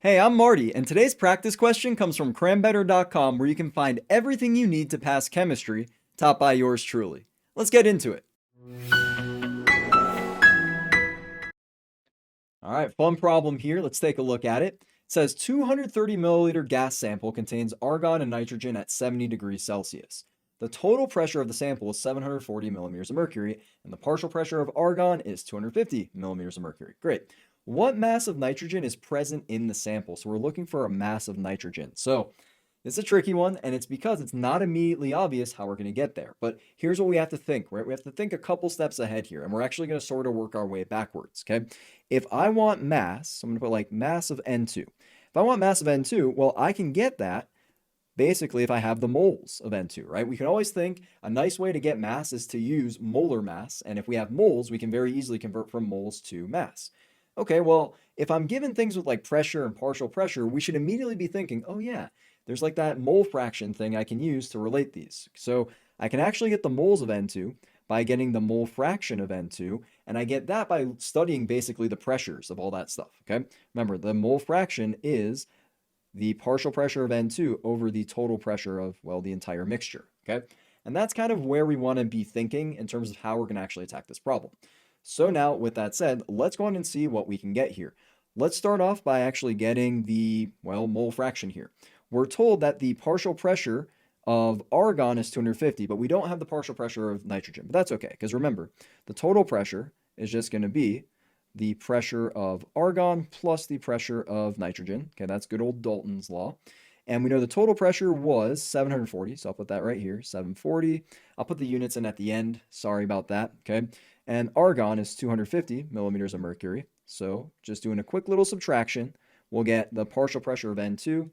Hey, I'm Marty, and today's practice question comes from CramBetter.com, where you can find everything you need to pass chemistry, taught by yours truly. Let's get into it. All right, fun problem here. Let's take a look at it. It says 230 milliliter gas sample contains argon and nitrogen at 70 degrees Celsius. The total pressure of the sample is 740 millimeters of mercury, and the partial pressure of argon is 250 millimeters of mercury. Great. What mass of nitrogen is present in the sample? So we're looking for a mass of nitrogen. So it's a tricky one, and it's because it's not immediately obvious how we're going to get there. But here's what we have to think, right? We have to think a couple steps ahead here, and we're actually going to sort of work our way backwards, okay? If I want mass, so I'm going to put like mass of N2. If I want mass of N2, well, I can get that basically if I have the moles of N2, right? We can always think a nice way to get mass is to use molar mass, and if we have moles, we can very easily convert from moles to mass. Okay, well, if I'm given things with like pressure and partial pressure, we should immediately be thinking, oh yeah, there's like that mole fraction thing I can use to relate these. So I can actually get the moles of N2 by getting the mole fraction of N2, and I get that by studying basically the pressures of all that stuff, okay? Remember, the mole fraction is the partial pressure of N2 over the total pressure of, well, the entire mixture, okay? And that's kind of where we want to be thinking in terms of how we're going to actually attack this problem. So now, with that said, let's go on and see what we can get here. Let's start off by actually getting the, well, mole fraction here. We're told that the partial pressure of argon is 250, but we don't have the partial pressure of nitrogen. But that's okay, because remember, the total pressure is just going to be the pressure of argon plus the pressure of nitrogen. Okay, that's good old Dalton's law. And we know the total pressure was 740, so I'll put that right here, 740. I'll put the units in at the end. Sorry about that, okay? And argon is 250 millimeters of mercury. So just doing a quick little subtraction, we'll get the partial pressure of N2.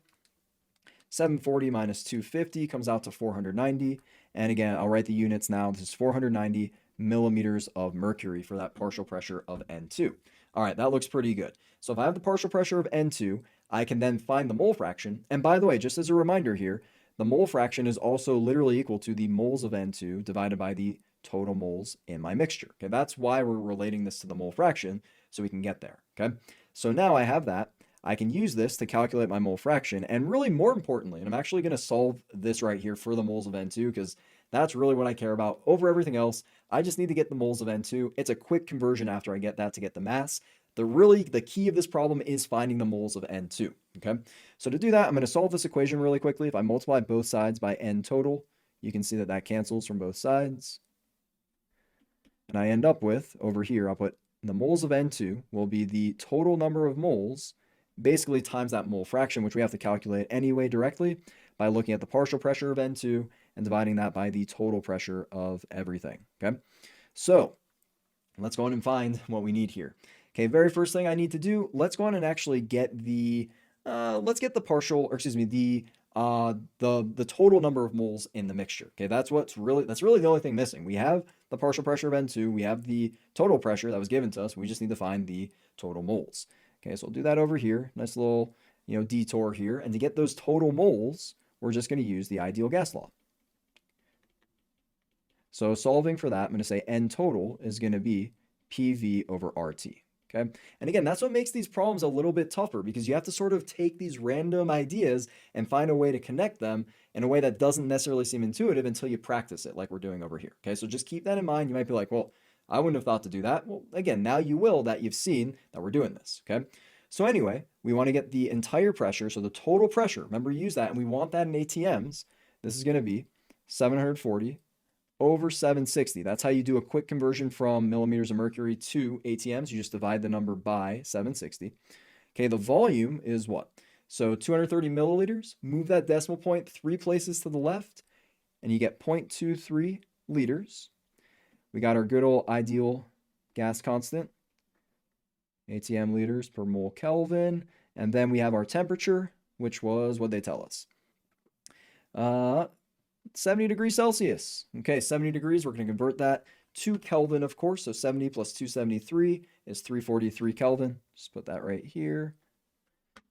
740 minus 250 comes out to 490. And again, I'll write the units now. This is 490 millimeters of mercury for that partial pressure of N2. All right, that looks pretty good. So if I have the partial pressure of N2, I can then find the mole fraction. And by the way, just as a reminder here, the mole fraction is also literally equal to the moles of N2 divided by the total moles in my mixture. Okay, that's why we're relating this to the mole fraction, so we can get there. Okay, so now I have that. I can use this to calculate my mole fraction, and really more importantly, and I'm actually going to solve this right here for the moles of N2 because that's really what I care about over everything else. I just need to get the moles of N2. It's a quick conversion after I get that to get the mass. The key of this problem is finding the moles of N2, okay? So to do that, I'm going to solve this equation really quickly. If I multiply both sides by N total, you can see that that cancels from both sides. And I end up with, over here, I'll put the moles of N2 will be the total number of moles basically times that mole fraction, which we have to calculate anyway directly by looking at the partial pressure of N2 and dividing that by the total pressure of everything, okay? So let's go on and find what we need here. Okay, very first thing I need to do, let's go on and actually get the, let's get the partial, or excuse me, the total number of moles in the mixture. Okay, that's really the only thing missing. We have the partial pressure of N2, we have the total pressure that was given to us. We just need to find the total moles. Okay, so we'll do that over here. Nice little, detour here. And to get those total moles, we're just going to use the ideal gas law. So solving for that, I'm going to say N total is going to be PV over RT. Okay, and again, that's what makes these problems a little bit tougher because you have to sort of take these random ideas and find a way to connect them in a way that doesn't necessarily seem intuitive until you practice it like we're doing over here. Okay, so just keep that in mind. You might be like, well, I wouldn't have thought to do that. Well, again, now you will that you've seen that we're doing this, okay? So anyway, we want to get the entire pressure, so the total pressure, remember use that, and we want that in ATMs. This is going to be 740 over 760. That's how you do a quick conversion from millimeters of mercury to ATMs. You just divide the number by 760. Okay, the volume is what? So 230 milliliters. Move that decimal point 3 places to the left, and you get 0.23 liters. We got our good old ideal gas constant, ATM liters per mole Kelvin. And then we have our temperature, which was what they tell us. 70 degrees Celsius. Okay, 70 degrees, we're going to convert that to Kelvin, of course. So 70 plus 273 is 343 Kelvin. Just put that right here.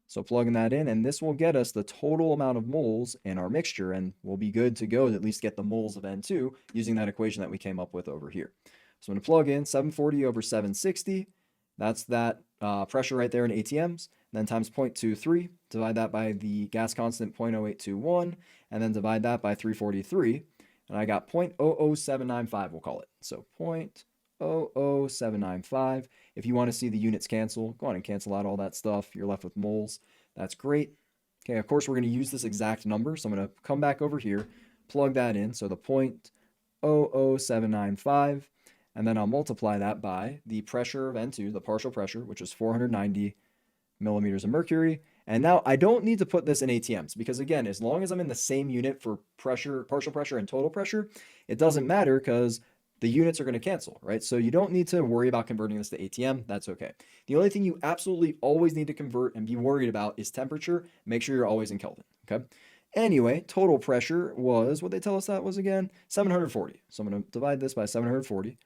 So plugging that in, and this will get us the total amount of moles in our mixture, and we'll be good to go to at least get the moles of N2 using that equation that we came up with over here. So I'm going to plug in 740 over 760. That's that pressure right there in ATMs. then times 0.23, divide that by the gas constant 0.0821, and then divide that by 343, and I got 0.00795, we'll call it. So 0.00795. If you want to see the units cancel, go on and cancel out all that stuff. You're left with moles. That's great. Okay, of course, we're going to use this exact number, so I'm going to come back over here, plug that in, so the 0.00795, and then I'll multiply that by the pressure of N2, the partial pressure, which is 490 millimeters of mercury. And now I don't need to put this in ATMs because, again, as long as I'm in the same unit for pressure, partial pressure, and total pressure, it doesn't matter because the units are going to cancel, right? So you don't need to worry about converting this to ATM. That's okay. The only thing you absolutely always need to convert and be worried about is temperature. Make sure you're always in Kelvin, okay? Anyway, total pressure was, what they tell us that was again? 740. So I'm going to divide this by 740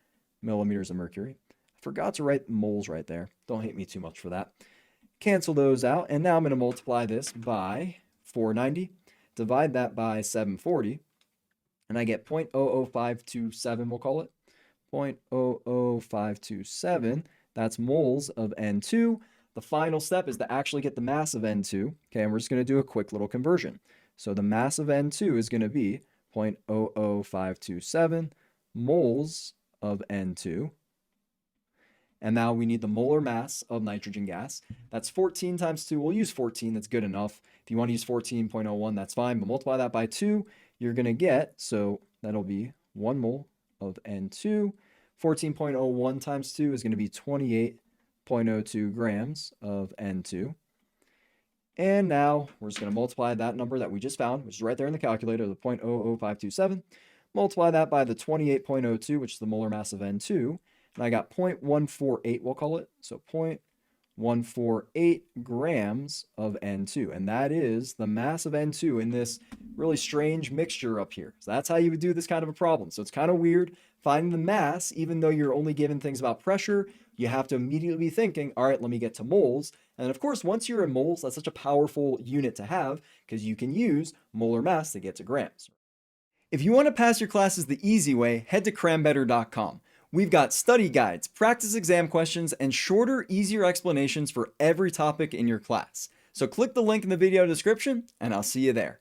millimeters of mercury. I forgot to write moles right there. Don't hate me too much for that. Cancel those out, and now I'm going to multiply this by 490, divide that by 740, and I get 0.00527, we'll call it. 0.00527, that's moles of N2. The final step is to actually get the mass of N2, okay, and we're just going to do a quick little conversion. So the mass of N2 is going to be 0.00527 moles of N2. And now we need the molar mass of nitrogen gas. That's 14 times 2. We'll use 14. That's good enough. If you want to use 14.01, that's fine. But multiply that by 2, you're going to get, so that'll be 1 mole of N2. 14.01 times 2 is going to be 28.02 grams of N2. And now we're just going to multiply that number that we just found, which is right there in the calculator, the 0.00527. Multiply that by the 28.02, which is the molar mass of N2. And I got 0.148, we'll call it. So 0.148 grams of N2. And that is the mass of N2 in this really strange mixture up here. So that's how you would do this kind of a problem. So it's kind of weird finding the mass, even though you're only given things about pressure. You have to immediately be thinking, all right, let me get to moles. And of course, once you're in moles, that's such a powerful unit to have because you can use molar mass to get to grams. If you want to pass your classes the easy way, head to CramBetter.com. We've got study guides, practice exam questions, and shorter, easier explanations for every topic in your class. So click the link in the video description, and I'll see you there.